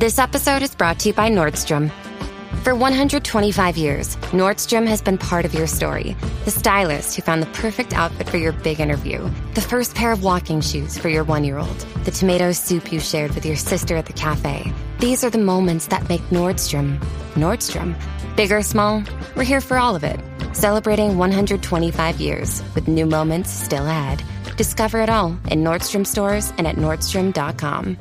This episode is brought to you by Nordstrom. For 125 years, Nordstrom has been part of your story. The stylist who found the perfect outfit for your big interview. The first pair of walking shoes for your 1-year-old. The tomato soup you shared with your sister at the cafe. These are the moments that make Nordstrom, Nordstrom. Big or small, we're here for all of it. Celebrating 125 years with new moments still ahead. Discover it all in Nordstrom stores and at Nordstrom.com.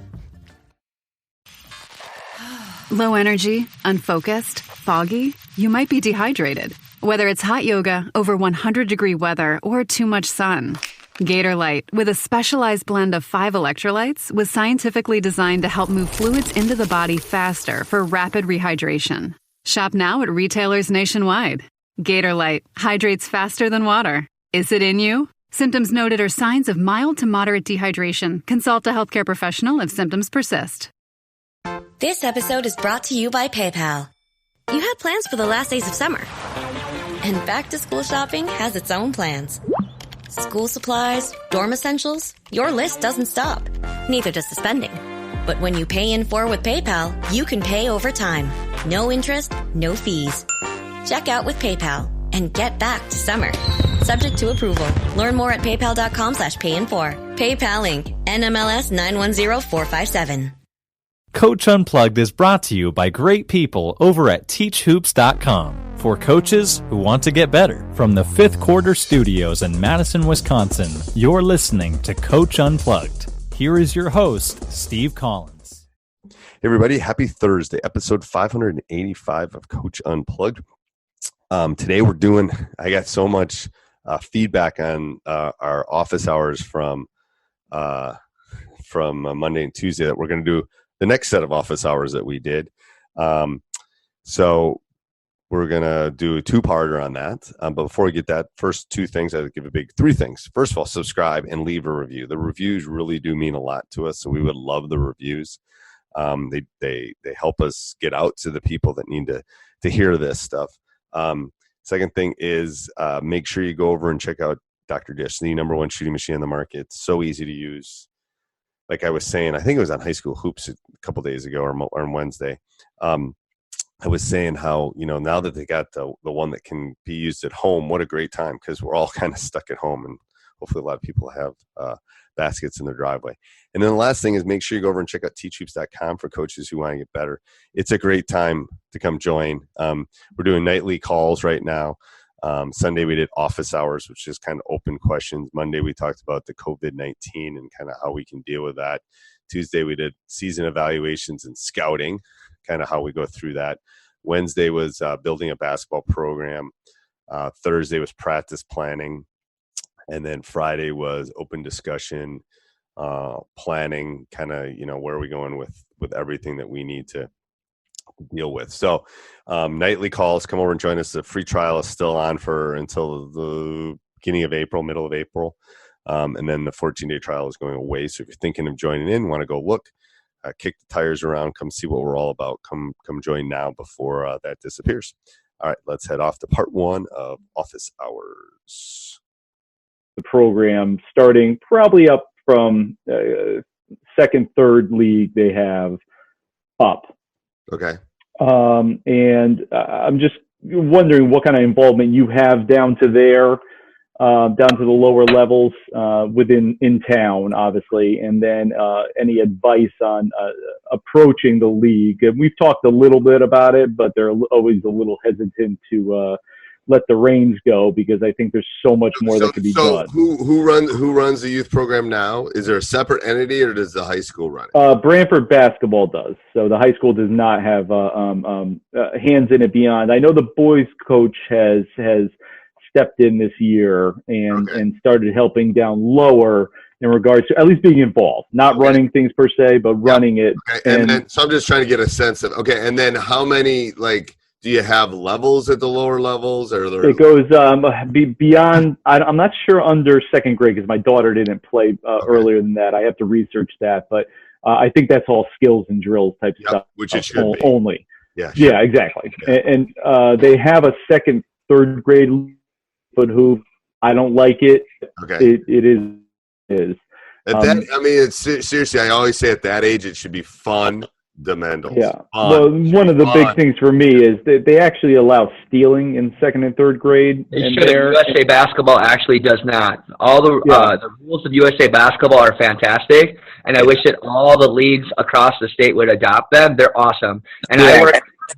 Low energy, unfocused, foggy? You might be dehydrated. Whether it's hot yoga, over 100-degree weather, or too much sun. Gatorlight, with a specialized blend of 5 electrolytes, was scientifically designed to help move fluids into the body faster for rapid rehydration. Shop now at retailers nationwide. Gatorlight hydrates faster than water. Is it in you? Symptoms noted are signs of mild to moderate dehydration. Consult a healthcare professional if symptoms persist. This episode is brought to you by PayPal. You had plans for the last days of summer. And back-to-school shopping has its own plans. School supplies, dorm essentials, your list doesn't stop. Neither does the spending. But when you pay in 4 with PayPal, you can pay over time. No interest, no fees. Check out with PayPal and get back to summer. Subject to approval. Learn more at paypal.com/payin4. PayPal Inc. NMLS 910457. Coach Unplugged is brought to you by great people over at teachhoops.com for coaches who want to get better. From the Fifth Quarter Studios in Madison, Wisconsin, you're listening to Coach Unplugged. Here is your host, Steve Collins. Hey everybody, happy Thursday, episode 585 of Coach Unplugged. Today I got so much feedback on our office hours from Monday and Tuesday that we're going to do the next set of office hours that we did. So we're going to do a 2-parter on that. But before we get that, first 2 things, I'd give a big 3 things. First of all, subscribe and leave a review. The reviews really do mean a lot to us, so we would love the reviews. They help us get out to the people that need to hear this stuff. Second thing is make sure you go over and check out Dr. Dish, the #1 shooting machine on the market. It's so easy to use. Like I was saying, I think it was on High School Hoops a couple days ago or on Wednesday. I was saying how, now that they got the one that can be used at home, what a great time, because we're all kind of stuck at home, and hopefully a lot of people have baskets in their driveway. And then the last thing is make sure you go over and check out teachhoops.com for coaches who want to get better. It's a great time to come join. We're doing nightly calls right now. Sunday we did office hours, which is kind of open questions. Monday we talked about the COVID-19 and kind of how we can deal with that. Tuesday we did season evaluations and scouting, kind of how we go through that. Wednesday was building a basketball program. Thursday was practice planning. And then Friday was open discussion, planning, kind of, where are we going with everything that we need to deal with. So nightly calls, come over and join us. The free trial is still on until the beginning of April, middle of April. And then the 14-day trial is going away. So if you're thinking of joining in, want to go look, kick the tires around, come see what we're all about, come join now before that disappears. All right, let's head off to part 1 of office hours. The program starting probably up from second, third league they have up. Okay. And I'm just wondering what kind of involvement you have down to there, down to the lower levels in town, obviously, and then any advice on approaching the league. And we've talked a little bit about it, but they're always a little hesitant to let the reins go because I think there's so much more that could be done. Who runs the youth program now? Is there a separate entity, or does the high school run it? Brantford basketball does. So the high school does not have hands in it beyond. I know the boys coach has stepped in this year and started helping down lower in regards to at least being involved, not running things per se, but running it. Okay. And then, so I'm just trying to get a sense of, and then how many, do you have levels at the lower levels? Or it goes beyond. I'm not sure under second grade because my daughter didn't play earlier than that. I have to research that, but I think that's all skills and drills type stuff. Which it should be. Only. Yeah. Sure. Yeah, exactly. Yeah. And they have a second, third grade foot hoop. I don't like it. Okay. It is. At that, I mean, it's seriously. I always say at that age, it should be fun, fundamentals. Yeah. Well, one of the big things for me is that they actually allow stealing in second and third grade. And USA Basketball actually does not. All the rules of USA Basketball are fantastic, and I wish that all the leagues across the state would adopt them. They're awesome. And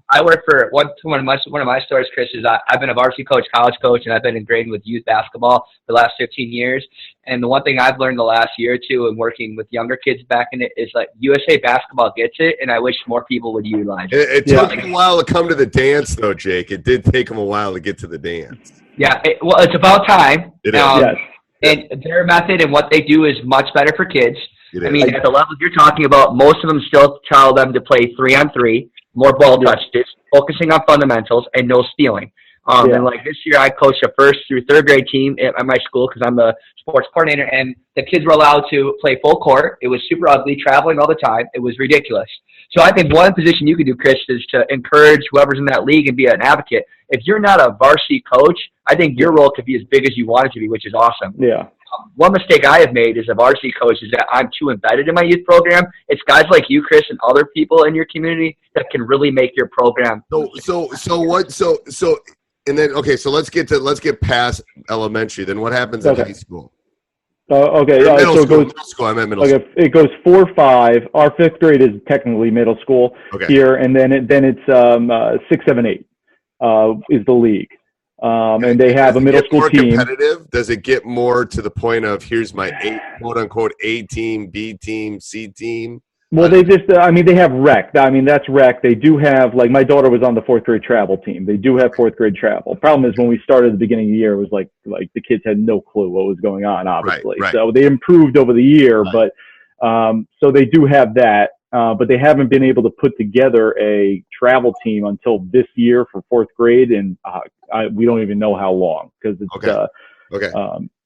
I work for one of my stories, Chris, is I've been a varsity coach, college coach, and I've been in grading with youth basketball for the last 15 years. And the one thing I've learned the last year or two in working with younger kids back in it is like USA Basketball gets it, and I wish more people would utilize it. It took them a while to come to the dance, though, Jake. It did take them a while to get to the dance. Yeah, well, it's about time. It is. Yes. And their method and what they do is much better for kids. It I is. mean, at the levels you're talking about, most of them still tell them to play 3-on-3, more ball touches, focusing on fundamentals, and no stealing. And like this year, I coached a 1st through 3rd grade team at my school because I'm the sports coordinator, and the kids were allowed to play full court. It was super ugly, traveling all the time. It was ridiculous. So I think one position you can do, Chris, is to encourage whoever's in that league and be an advocate. If you're not a varsity coach, I think your role could be as big as you want it to be, which is awesome. Yeah. One mistake I have made as a varsity coach is that I'm too embedded in my youth program. It's guys like you, Chris, and other people in your community that can really make your program. So let's get past elementary. Then what happens in high school? Middle school. I meant middle school. It goes 4-5. Our 5th grade is technically middle school here, and then it's 6, 7, 8 is the league. And they have a middle school team. Competitive? Does it get more to the point of here's my quote unquote A team, B team, C team? Well, they have rec. That's rec. They do have, like, my daughter was on the 4th grade travel team. They do have 4th grade travel. Problem is when we started at the beginning of the year, it was like the kids had no clue what was going on, obviously. Right. So they improved over the year, but so they do have that. But they haven't been able to put together a travel team until this year for 4th grade, and we don't even know how long because it's so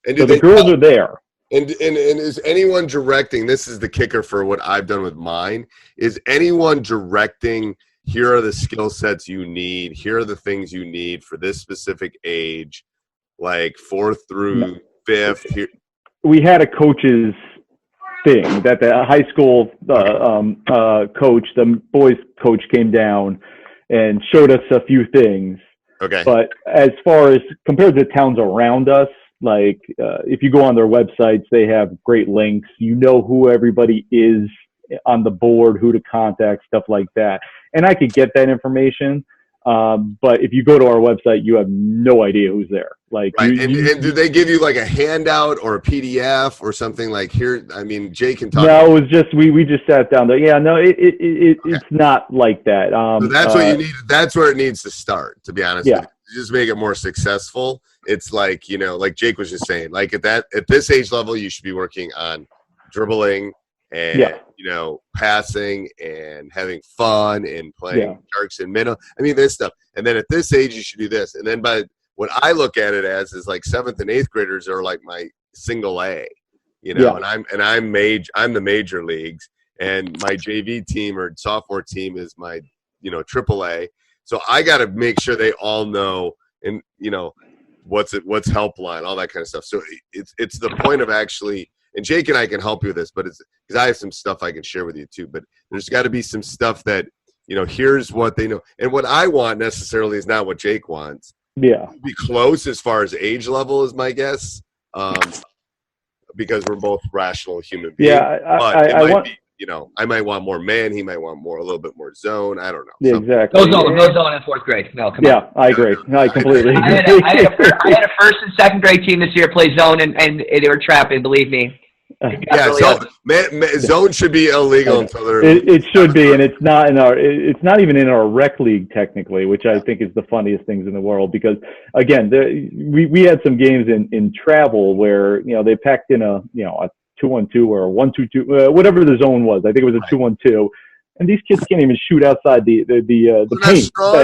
the girls are there. And is anyone directing? This is the kicker for what I've done with mine. Is anyone directing? Here are the skill sets you need. Here are the things you need for this specific age, like 4th through 5th. Here, we had a coach's thing that the high school coach, the boys coach, came down and showed us a few things. Okay. But as far as compared to towns around us, like if you go on their websites, they have great links. You know who everybody is on the board, who to contact, stuff like that. And I could get that information. But if you go to our website, you have no idea who's there. Like, right. And do they give you like a handout or a PDF or something like here? I mean, Jay can talk. No, it was just we just sat down there. Yeah, no, it's not like that. So that's what you need. That's where it needs to start. To be honest, with you. Just make it more successful. It's like, like Jake was just saying, like at this age level, you should be working on dribbling and passing and having fun and playing sharks and minnow. I mean, this stuff. And then at this age, you should do this. And then by what I look at it as is like 7th and 8th graders are like my single A, and I'm the major leagues, and my JV team or sophomore team is my triple A. So I got to make sure they all know and what's helpline, all that kind of stuff. So it's the point of actually. And Jake and I can help you with this, but it's because I have some stuff I can share with you too. But there's got to be some stuff that, here's what they know. And what I want necessarily is not what Jake wants. Yeah. Be close as far as age level is my guess, because we're both rational human beings. Yeah, I might want more man. He might want a little bit more zone. I don't know. Yeah, exactly. No zone in 4th grade. No, come on. Yeah, I agree. No, I completely agree. I had a 1st and 2nd grade team this year play zone, and they were trapping, believe me. Zone should be illegal until they're. It should be, and it's not in our. It's not even in our rec league technically, which I think is the funniest things in the world. Because again, we had some games in travel where they packed in a 2-1-2 or a 1-2-2, whatever the zone was. I think it was a 2-1-2, and these kids can't even shoot outside the paint. That's strong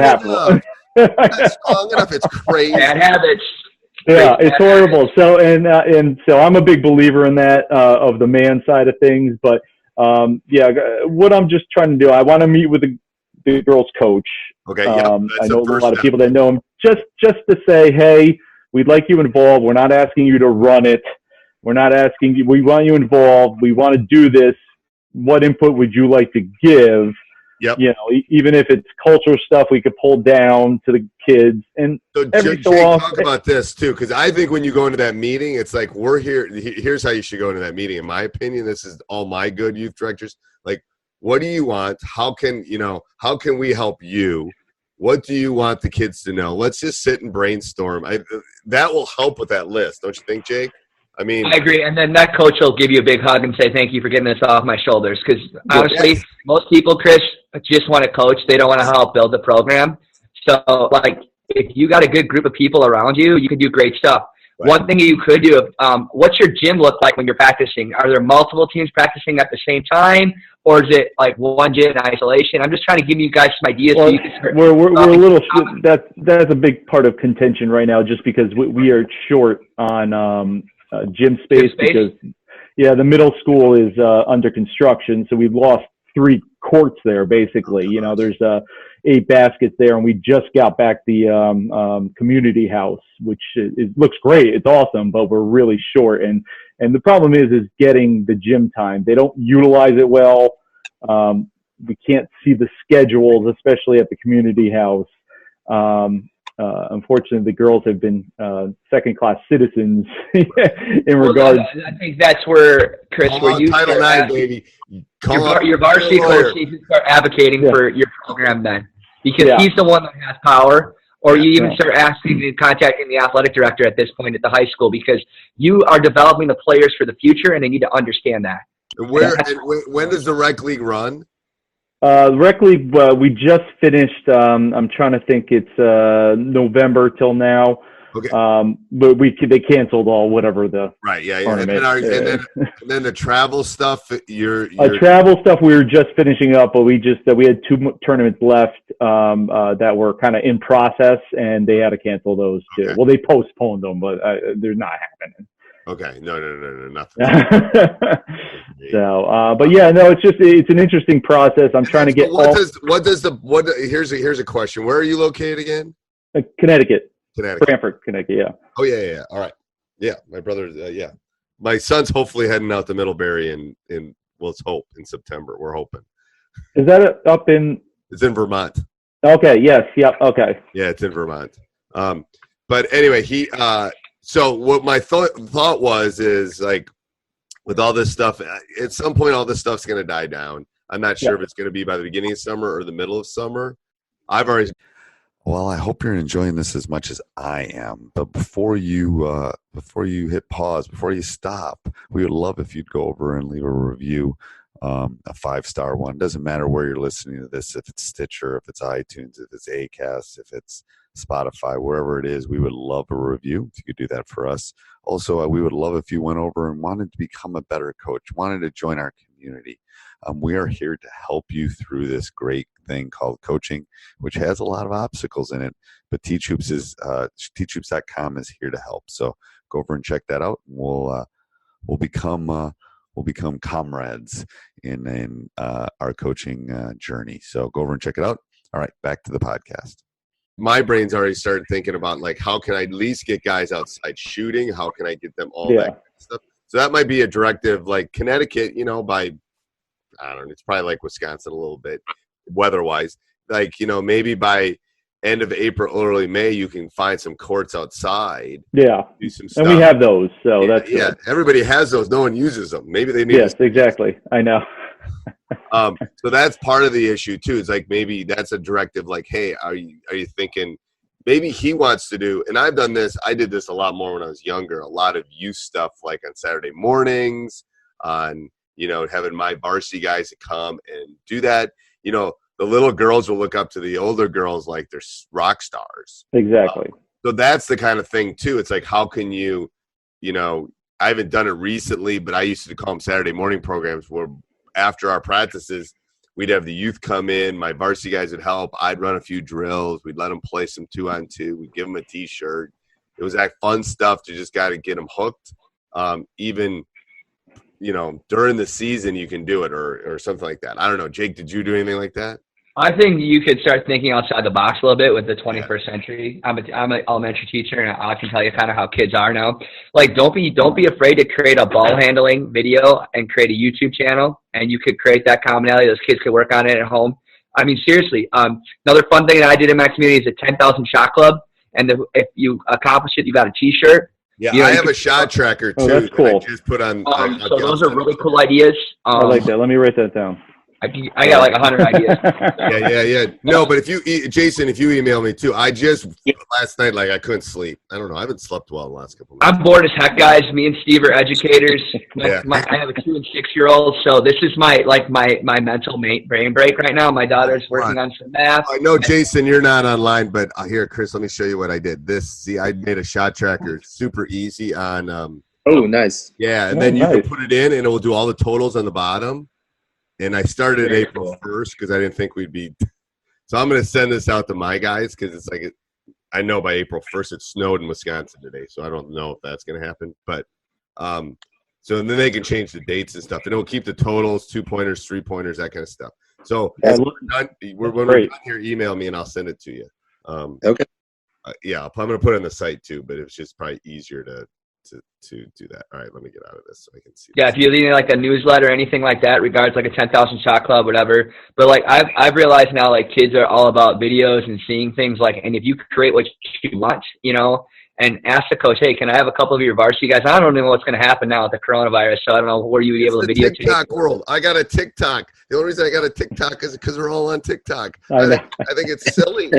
enough. It's crazy. Bad habits. Yeah, it's horrible. So and so I'm a big believer in that of the man side of things. But what I'm just trying to do, I want to meet with the girls' coach. Okay. I know a lot of people that know him. Just to say, hey, we'd like you involved. We're not asking you to run it. We're not asking you. We want you involved. We want to do this. What input would you like to give? Yep. You know, even if it's cultural stuff, we could pull down to the kids. And so every Jake, so often, talk about this too, because I think when you go into that meeting, it's like we're here. Here's how you should go into that meeting. In my opinion, this is all my good youth directors. Like, what do you want? How can we help you? What do you want the kids to know? Let's just sit and brainstorm. That will help with that list, don't you think, Jake? I mean, I agree. And then that coach will give you a big hug and say, thank you for getting this off my shoulders. Because honestly, most people, Chris, just want to coach. They don't want to help build the program. So, like, if you got a good group of people around you, you can do great stuff. Right. One thing you could do, what's your gym look like when you're practicing? Are there multiple teams practicing at the same time? Or is it like one gym in isolation? I'm just trying to give you guys some ideas. Well, so you can start we're a little – that's a big part of contention right now just because we are short on gym space because the middle school is under construction, so we've lost 3 courts there basically. You know, there's 8 baskets there, and we just got back the community house, which looks great. It's awesome, but we're really short. And the problem is getting the gym time. They don't utilize it well. We can't see the schedules, especially at the community house. Unfortunately, the girls have been second-class citizens in regards. I think that's where, Chris, where you Title IX, baby. Your varsity coach needs to start advocating for your program then, because he's the one that has power. Or you even start asking and contacting the athletic director at this point at the high school, because you are developing the players for the future, and they need to understand that. And when does the rec league run? Rec league, we just finished. I'm trying to think. It's November till now. Okay. But they canceled all whatever the And then the travel stuff. Travel stuff we were just finishing up, but we had 2 tournaments left that were kind of in process, and they had to cancel those too. Okay. Well, they postponed them, but they're not happening. Okay. No, nothing. So, but it's an interesting process. I'm trying to get. Here's a question. Where are you located again? Connecticut. Brantford, Connecticut. Yeah. Oh yeah. All right. Yeah, my brother. My son's hopefully heading out to Middlebury in let's hope in September. We're hoping. Is that up in? It's in Vermont. Okay. Yes. Yep. Okay. Yeah, it's in Vermont. But anyway, so what my thought is like, with all this stuff, at some point, all this stuff's going to die down. I'm not sure if it's going to be by the beginning of summer or the middle of summer. Well, I hope you're enjoying this as much as I am. But before you hit pause, before you stop, we would love if you'd go over and leave a review, a 5-star one. Doesn't matter where you're listening to this, if it's Stitcher, if it's iTunes, if it's Acast, if it's Spotify, wherever it is, we would love a review if you could do that for us. Also, we would love if you went over and wanted to become a better coach, wanted to join our community. We are here to help you through this great thing called coaching, which has a lot of obstacles in it. But teachhoops.com is here to help. So go over and check that out. And we'll become comrades in our coaching journey. So go over and check it out. All right, back to the podcast. My brain's already started thinking about, like, how can I at least get guys outside shooting? How can I get them all that kind of stuff? So that might be a directive, like Connecticut, by, I don't know, it's probably like Wisconsin a little bit weather-wise. Like, maybe by end of April, early May, you can find some courts outside. Yeah. Do some stuff. And we have those, so that's good. Everybody has those. No one uses them. Maybe they need exactly. I know. So that's part of the issue too. It's like, maybe that's a directive, like, hey, are you thinking maybe he wants to do, and I did this a lot more when I was younger, a lot of youth stuff, like on Saturday mornings, on, having my varsity guys to come and do that. The little girls will look up to the older girls like they're rock stars. Exactly. So that's the kind of thing too. It's like, how can you, I haven't done it recently, but I used to call them Saturday morning programs where after our practices, we'd have the youth come in. My varsity guys would help. I'd run a few drills. We'd let them play some 2-on-2. We'd give them a T-shirt. It was that fun stuff to just got to get them hooked. Even, during the season you can do it or something like that. I don't know. Jake, did you do anything like that? I think you could start thinking outside the box a little bit with the 21st century. I'm an elementary teacher, and I can tell you kind of how kids are now. Like, don't be afraid to create a ball handling video and create a YouTube channel, and you could create that commonality. Those kids could work on it at home. I mean, seriously. Another fun thing that I did in my community is a 10,000 shot club. And if you accomplish it, you got a T-shirt. Yeah, I have a shot tracker too. that's cool. That I just put on. So those are really cool ideas. I like that. Let me write that down. I got like 100 ideas. Yeah. No, but Jason, if you email me too, last night, like I couldn't sleep. I don't know. I haven't slept well the last couple of weeks. I'm bored as heck, guys. Me and Steve are educators. I have a 2 and 6-year-old, so this is my mental brain break right now. My daughter's working on some math. I know, Jason, you're not online, but here, Chris, let me show you what I did. I made a shot tracker, super easy on. Oh, nice. Yeah, and then you can put it in, and it will do all the totals on the bottom. And I started April 1st because I didn't think we'd be. So I'm going to send this out to my guys because it's like I know by April 1st it snowed in Wisconsin today, so I don't know if that's going to happen. But so then they can change the dates and stuff, and it will keep the totals, 2-pointers, 3-pointers, that kind of stuff. So when we're done here, email me and I'll send it to you. Okay. I'm going to put it on the site too, but it's just probably easier to do that. All right, let me get out of this so I can see. Yeah, if you need like a newsletter or anything like that, regards like a 10,000 shot club, whatever. But like I've realized now, like kids are all about videos and seeing things like, and if you create what you want, and ask the coach, hey, can I have a couple of your varsity guys? I don't know what's going to happen now with the coronavirus, so I don't know where you would be able to videotape. TikTok world. I got a TikTok. The only reason I got a TikTok is because we're all on TikTok. I think it's silly.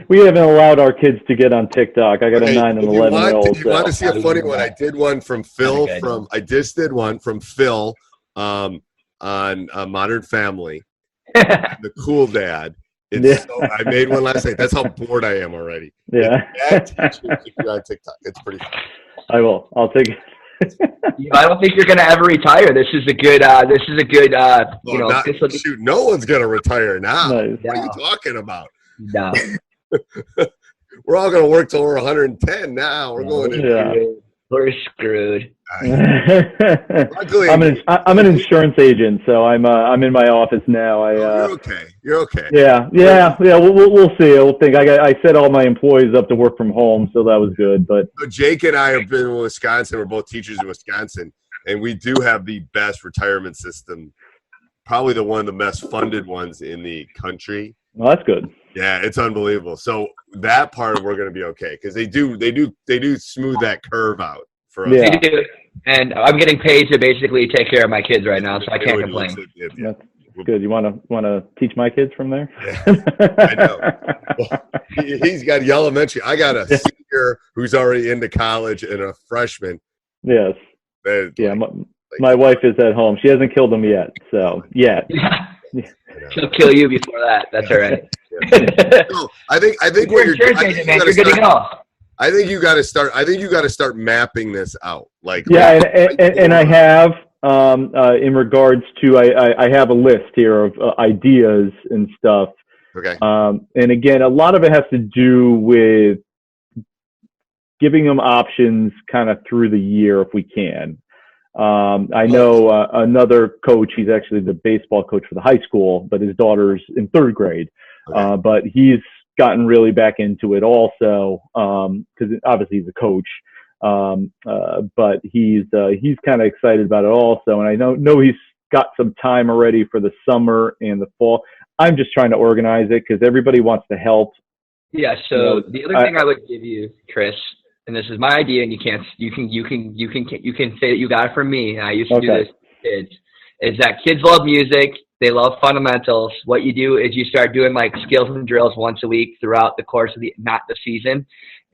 We haven't allowed our kids to get on TikTok. I got a 9 and 11-year-old. You want to see a funny one? I did one from Phil. I just did one from Phil on Modern Family. The cool dad. I made one last night. That's how bored I am already. Yeah. If you're on TikTok, it's pretty fun. I will. I'll take it. I don't think you're going to ever retire. This is a good. Shoot, no one's going to retire now. Nice. What are you talking about? No. We're all going to work till we're 110 now. We're going to. We're screwed. Luckily, I'm an insurance agent, so I'm in my office now. You're okay. Yeah. We'll see. I set all my employees up to work from home, so that was good. But so Jake and I have been in Wisconsin. We're both teachers in Wisconsin, and we do have the best retirement system. Probably one of the best funded ones in the country. Well, that's good. Yeah, it's unbelievable. So that part we're going to be okay because they do smooth that curve out for us. Yeah. They do. And I'm getting paid to basically take care of my kids right now, so I can't complain. That's good. You want to teach my kids from there? Yeah, I know. Well, he's got the elementary. I got a senior who's already into college and a freshman. Yes. My wife is at home. She hasn't killed him yet. So yet. She'll kill you before that. That's all right. No, I think what you're good to go. I think you got to start. I think you got to start mapping this out. And I have in regards to I have a list here of ideas and stuff. Okay. And again, a lot of it has to do with giving them options kind of through the year if we can. I know another coach. He's actually the baseball coach for the high school, but his daughter's in 3rd grade. Okay. But he's gotten really back into it also because obviously he's a coach. But he's kind of excited about it also. And I know he's got some time already for the summer and the fall. I'm just trying to organize it because everybody wants to help. Yeah. So the other thing I would give you, Chris, and this is my idea, and you can say that you got it from me. And I used to do this with kids. Is that kids love music? They love fundamentals. What you do is you start doing like skills and drills once a week throughout the course of not the season,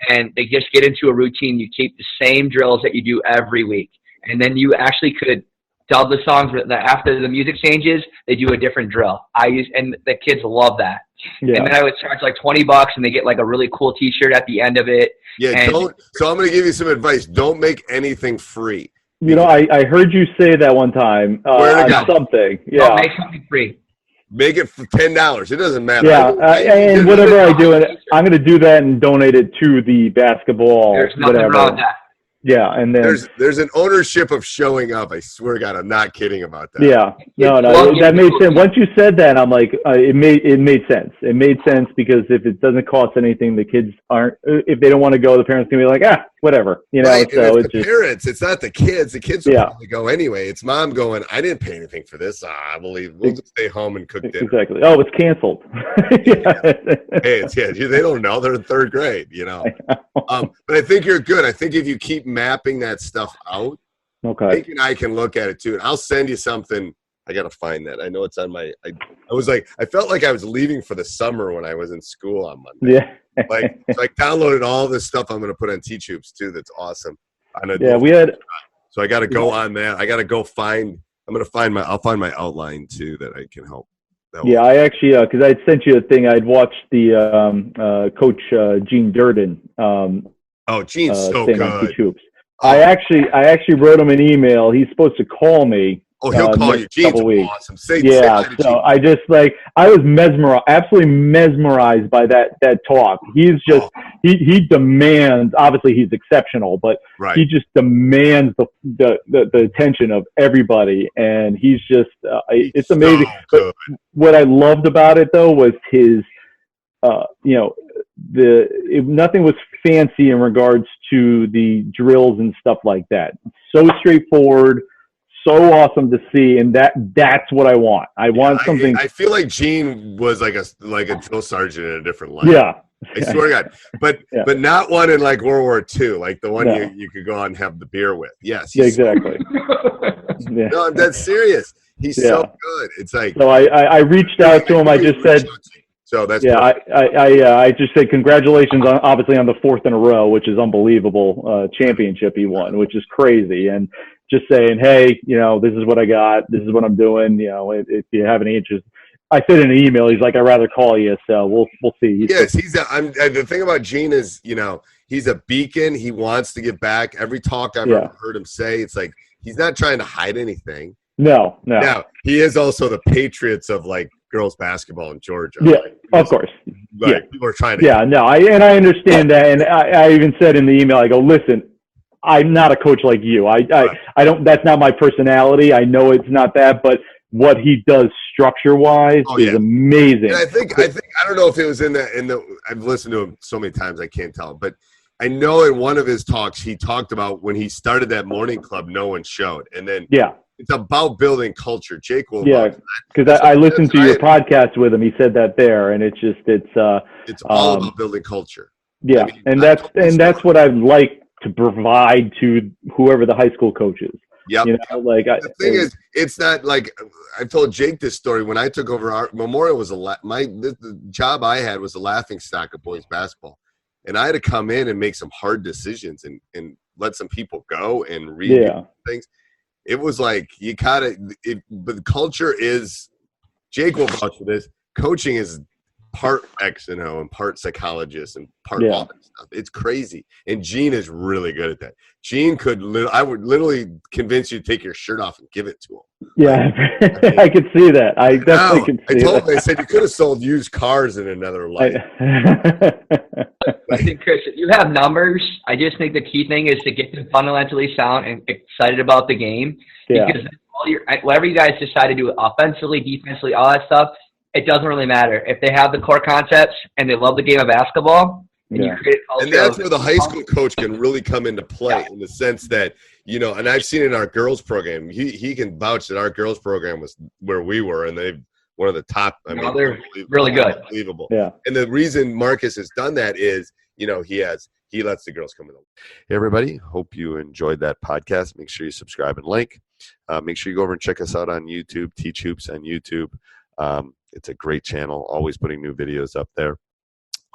and they just get into a routine. You keep the same drills that you do every week, and then you actually could dub the songs after the music changes. They do a different drill. And the kids love that. Yeah. And then I would charge like $20, and they get like a really cool T-shirt at the end of it. Yeah. So I'm going to give you some advice. Don't make anything free. I heard you say that one time on something. Yeah. Don't make something free. Make it for $10. It doesn't matter. Yeah, and whatever I do, I'm going to do that and donate it to the basketball. There's nothing wrong with that. Yeah, and then there's an ownership of showing up. I swear to God, I'm not kidding about that. Yeah, no, that made sense. Once you said that, I'm like, it made sense. It made sense because if it doesn't cost anything, the kids aren't. If they don't want to go, the parents can be like, whatever, Right. So it's the parents. It's not the kids. The kids will probably go anyway. It's mom going, I didn't pay anything for this. I believe we'll just stay home and cook dinner. Exactly. Oh, it's canceled. Hey, they don't know. They're in third grade, But I think you're good. I think if you keep mapping that stuff out, Jake and I can look at it too. And I'll send you something. I got to find that. I know it's on my, I felt like I was leaving for the summer when I was in school on Monday. Yeah. So I downloaded all this stuff I'm going to put on Teach Hoops too. That's awesome. So I got to go on that. I got to go find, I'll find my outline too that I can help. I actually, because I sent you a thing. I'd watched the Coach Gene Durden. Gene's so good. On Teach Hoops. I actually wrote him an email. He's supposed to call me. Oh, he'll call you. Gene's awesome. I just I was mesmerized, absolutely mesmerized by that talk. He's just he demands. Obviously, he's exceptional, but he just demands the attention of everybody, and he's just it's amazing. But what I loved about it though was his nothing was fancy in regards to the drills and stuff like that. So straightforward. So awesome to see, and that's what I want. I want something. I feel like Gene was like a drill sergeant in a different life. Yeah, I swear to God, but not one in like World War II, like the one you could go out and have the beer with. Yes, exactly. No, I'm dead serious. He's so good. It's like so. I reached out to him. I just said. So that's I just said congratulations obviously on the fourth in a row, which is unbelievable championship he won, which is crazy, and just saying, hey, this is what I got, this is what I'm doing, if you have any interest. I said in an email, he's like, I'd rather call you, so we'll see. The thing about Gene is, he's a beacon. He wants to get back. Every talk I've ever heard him say, it's like he's not trying to hide anything. No. Now, he is also the Patriots of like girls basketball in Georgia. Yeah, of course. People are trying to. Yeah, no, I understand that, and I even said in the email, I go, listen, I'm not a coach like you. I don't. That's not my personality. I know it's not that, but what he does structure-wise is amazing. And I think I don't know if it was in the. I've listened to him so many times I can't tell, but I know in one of his talks he talked about when he started that morning club, no one showed, and then it's about building culture. Jake will. Because I listened to your podcast with him. He said that there, and it's all about building culture. Yeah, and that's what I like to provide to whoever the high school coach is. Yep. The thing is, it's not like I've told Jake this story. When I took over our Memorial was the job I had was a laughing stock of boys basketball, and I had to come in and make some hard decisions and let some people go and read things. It was like you gotta. But the culture is. Jake will vouch for this. Coaching is part X and O and part psychologist and part all that stuff. It's crazy. And Gene is really good at that. Gene I would literally convince you to take your shirt off and give it to him. Yeah, I could see that. I definitely can see that. I told him, I said, you could have sold used cars in another life. I think, Chris, if you have numbers, I just think the key thing is to get them fundamentally sound and excited about the game. Yeah. Because whatever you guys decide to do offensively, defensively, all that stuff, it doesn't really matter. If they have the core concepts and they love the game of basketball, and you create a culture. And that's where the high school coach can really come into play in the sense that, and I've seen in our girls program, he can vouch that our girls program was where we were, and they've one of the top. They're really good. Unbelievable. Yeah. And the reason Marcus has done that is, he lets the girls come in. Hey, everybody. Hope you enjoyed that podcast. Make sure you subscribe and like. Make sure you go over and check us out on YouTube, Teach Hoops on YouTube. It's a great channel, always putting new videos up there.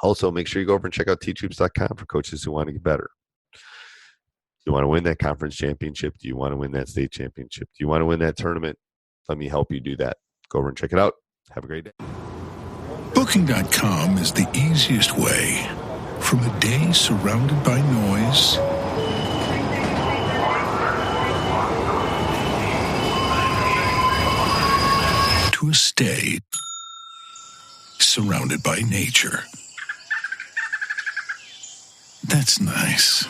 Also, make sure you go over and check out teachhoops.com for coaches who want to get better. Do you want to win that conference championship? Do you want to win that state championship? Do you want to win that tournament? Let me help you do that. Go over and check it out. Have a great day. Booking.com is the easiest way from a day surrounded by noise to a stay surrounded by nature. That's nice.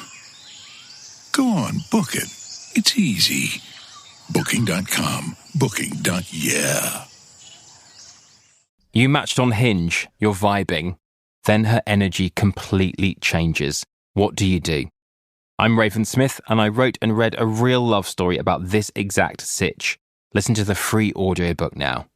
Go on, book it. It's easy. Booking.com. Booking.yeah. You matched on Hinge, you're vibing. Then her energy completely changes. What do you do? I'm Raven Smith, and I wrote and read a real love story about this exact sitch. Listen to the free audiobook now.